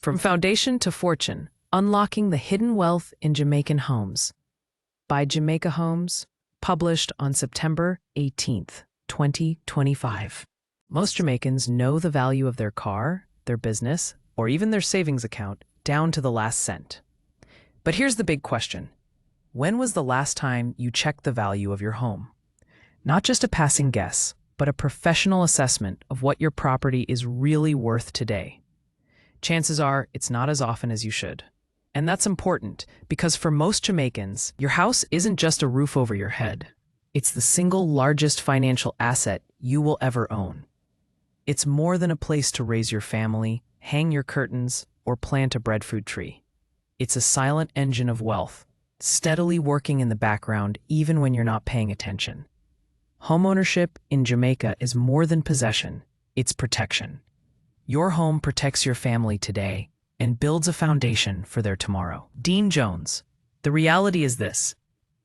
From Foundation to Fortune, Unlocking the Hidden Wealth in Jamaican Homes by Jamaica Homes, published on September 18th, 2025. Most Jamaicans know the value of their car, their business, or even their savings account down to the last cent. But here's the big question. When was the last time you checked the value of your home? Not just a passing guess, but a professional assessment of what your property is really worth today. Chances are it's not as often as you should. And that's important because for most Jamaicans, your house isn't just a roof over your head. It's the single largest financial asset you will ever own. It's more than a place to raise your family, hang your curtains, or plant a breadfruit tree. It's a silent engine of wealth, steadily working in the background even when you're not paying attention. Homeownership in Jamaica is more than possession, it's protection. Your home protects your family today and builds a foundation for their tomorrow. Dean Jones, the reality is this.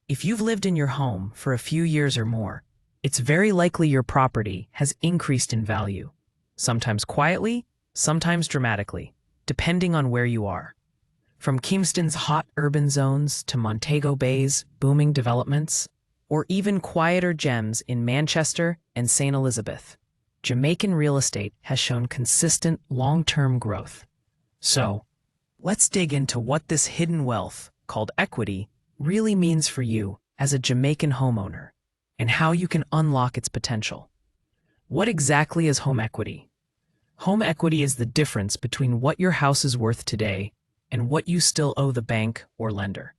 If you've lived in your home for a few years or more, it's very likely your property has increased in value, sometimes quietly, sometimes dramatically, depending on where you are. From Kingston's hot urban zones to Montego Bay's booming developments, or even quieter gems in Manchester and St. Elizabeth, Jamaican real estate has shown consistent long-term growth. So, let's dig into what this hidden wealth, called equity, really means for you as a Jamaican homeowner, and how you can unlock its potential. What exactly is home equity? Home equity is the difference between what your house is worth today and what you still owe the bank or lender.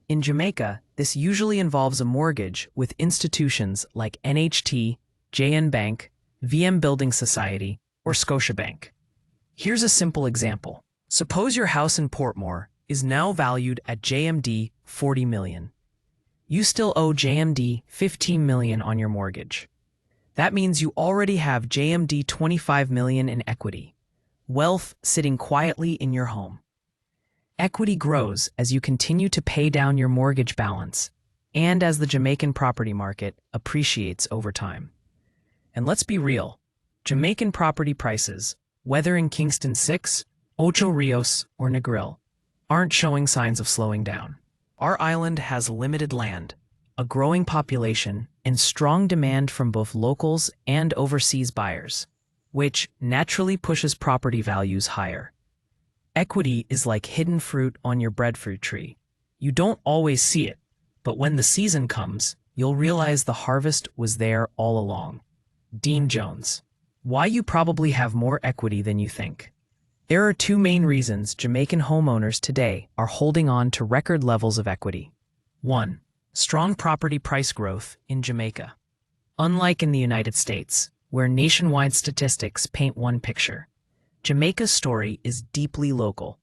In Jamaica, this usually involves a mortgage with institutions like NHT, JN Bank, VM Building Society, or Scotiabank. Here's a simple example. Suppose your house in Portmore is now valued at JMD 40 million. You still owe JMD 15 million on your mortgage. That means you already have JMD 25 million in equity, wealth sitting quietly in your home. Equity grows as you continue to pay down your mortgage balance and as the Jamaican property market appreciates over time. And let's be real, Jamaican property prices, whether in Kingston 6, Ocho Rios, or Negril, aren't showing signs of slowing down. Our island has limited land, a growing population, and strong demand from both locals and overseas buyers, which naturally pushes property values higher. Equity is like hidden fruit on your breadfruit tree. You don't always see it, but when the season comes, you'll realize the harvest was there all along. Dean Jones. Why you probably have more equity than you think. There are two main reasons Jamaican homeowners today are holding on to record levels of equity. 1. Strong property price growth in Jamaica. Unlike in the United States, where nationwide statistics paint one picture, Jamaica's story is deeply local.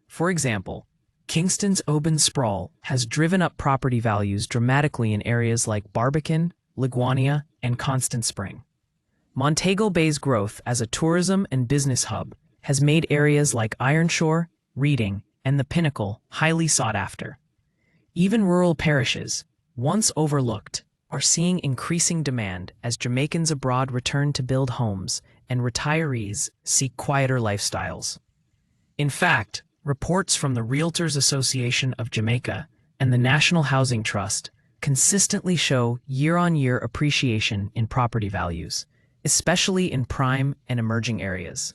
For example, Kingston's urban sprawl has driven up property values dramatically in areas like Barbican, Liguania, and Constant Spring. Montego Bay's growth as a tourism and business hub has made areas like Ironshore, Reading, and the Pinnacle highly sought after. Even rural parishes, once overlooked, are seeing increasing demand as Jamaicans abroad return to build homes and retirees seek quieter lifestyles. In fact, reports from the Realtors Association of Jamaica and the National Housing Trust consistently show year-on-year appreciation in property values, especially in prime and emerging areas.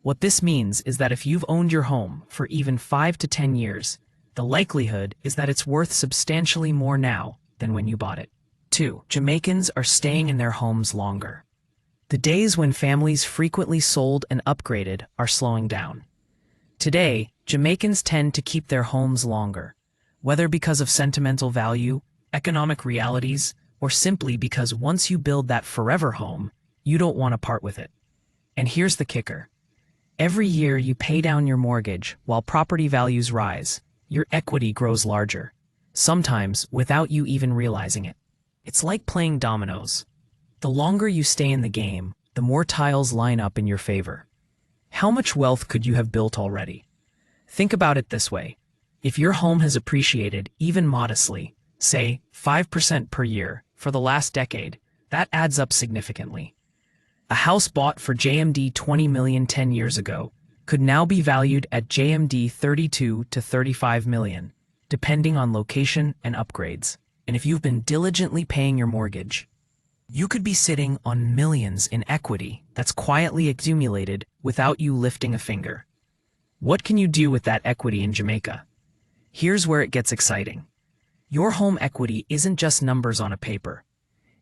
What this means is that if you've owned your home for even 5 to 10 years, the likelihood is that it's worth substantially more now than when you bought it. 2. Jamaicans are staying in their homes longer. The days when families frequently sold and upgraded are slowing down. Today, Jamaicans tend to keep their homes longer, whether because of sentimental value, economic realities, or simply because once you build that forever home, you don't want to part with it. And here's the kicker. Every year you pay down your mortgage while property values rise, your equity grows larger, sometimes without you even realizing it. It's like playing dominoes. The longer you stay in the game, the more tiles line up in your favor. How much wealth could you have built already? Think about it this way. If your home has appreciated even modestly, say 5% per year for the last decade, that adds up significantly. A house bought for JMD 20 million 10 years ago could now be valued at JMD 32 to 35 million, depending on location and upgrades. And if you've been diligently paying your mortgage, you could be sitting on millions in equity that's quietly accumulated without you lifting a finger. What can you do with that equity in Jamaica? Here's where it gets exciting. Your home equity isn't just numbers on a paper.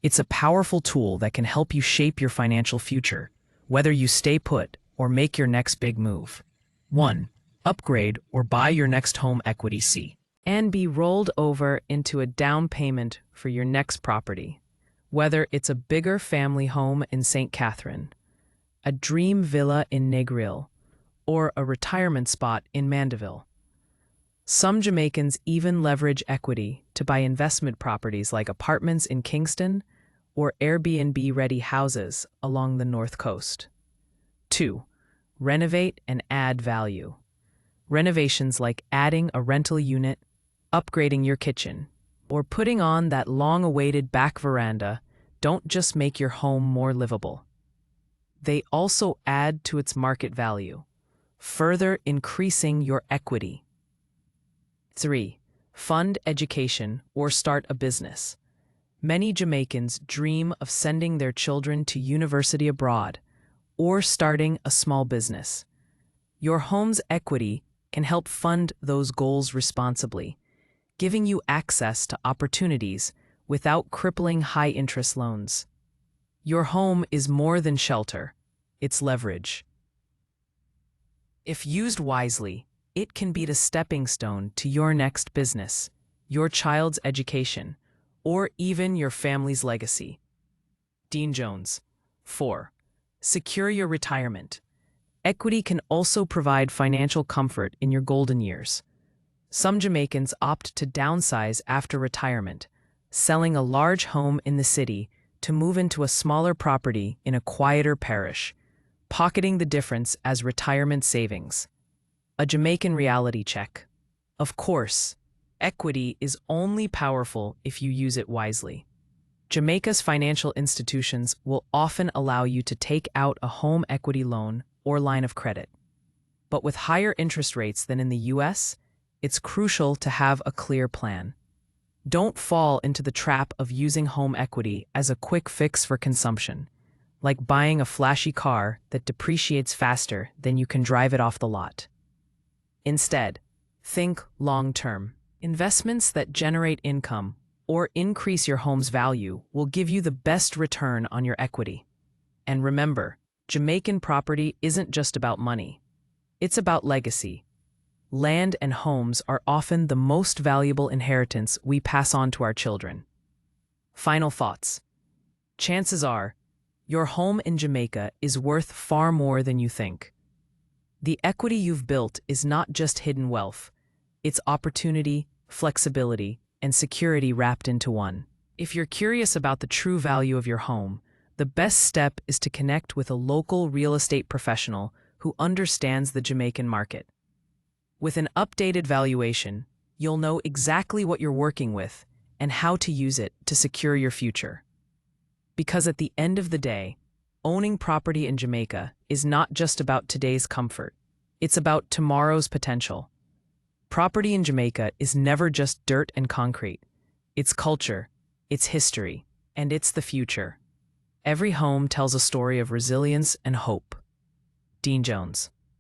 It's a powerful tool that can help you shape your financial future, whether you stay put or make your next big move. 1. Upgrade or buy your next home equity C. And be rolled over into a down payment for your next property. Whether it's a bigger family home in St. Catherine, a dream villa in Negril, or a retirement spot in Mandeville. Some Jamaicans even leverage equity to buy investment properties like apartments in Kingston or Airbnb-ready houses along the North Coast. 2. Renovate and add value. Renovations like adding a rental unit, upgrading your kitchen, or putting on that long-awaited back veranda don't just make your home more livable. They also add to its market value, further increasing your equity. 3. Fund education or start a business. Many Jamaicans dream of sending their children to university abroad or starting a small business. Your home's equity can help fund those goals responsibly, giving you access to opportunities without crippling high-interest loans. Your home is more than shelter, it's leverage. If used wisely, it can be the stepping stone to your next business, your child's education, or even your family's legacy. Dean Jones. 4. Secure your retirement. Equity can also provide financial comfort in your golden years. Some Jamaicans opt to downsize after retirement, selling a large home in the city to move into a smaller property in a quieter parish, pocketing the difference as retirement savings. A Jamaican reality check. Of course, equity is only powerful if you use it wisely. Jamaica's financial institutions will often allow you to take out a home equity loan or line of credit. But with higher interest rates than in the US, it's crucial to have a clear plan. Don't fall into the trap of using home equity as a quick fix for consumption, like buying a flashy car that depreciates faster than you can drive it off the lot. Instead, think long-term. Investments that generate income or increase your home's value will give you the best return on your equity. And remember, Jamaican property isn't just about money. It's about legacy. Land and homes are often the most valuable inheritance we pass on to our children. Final thoughts. Chances are, your home in Jamaica is worth far more than you think. The equity you've built is not just hidden wealth. It's opportunity, flexibility, and security wrapped into one. If you're curious about the true value of your home, the best step is to connect with a local real estate professional who understands the Jamaican market. With an updated valuation, you'll know exactly what you're working with and how to use it to secure your future. Because at the end of the day, owning property in Jamaica is not just about today's comfort. It's about tomorrow's potential. Property in Jamaica is never just dirt and concrete. It's culture, it's history, and it's the future. Every home tells a story of resilience and hope. Dean Jones.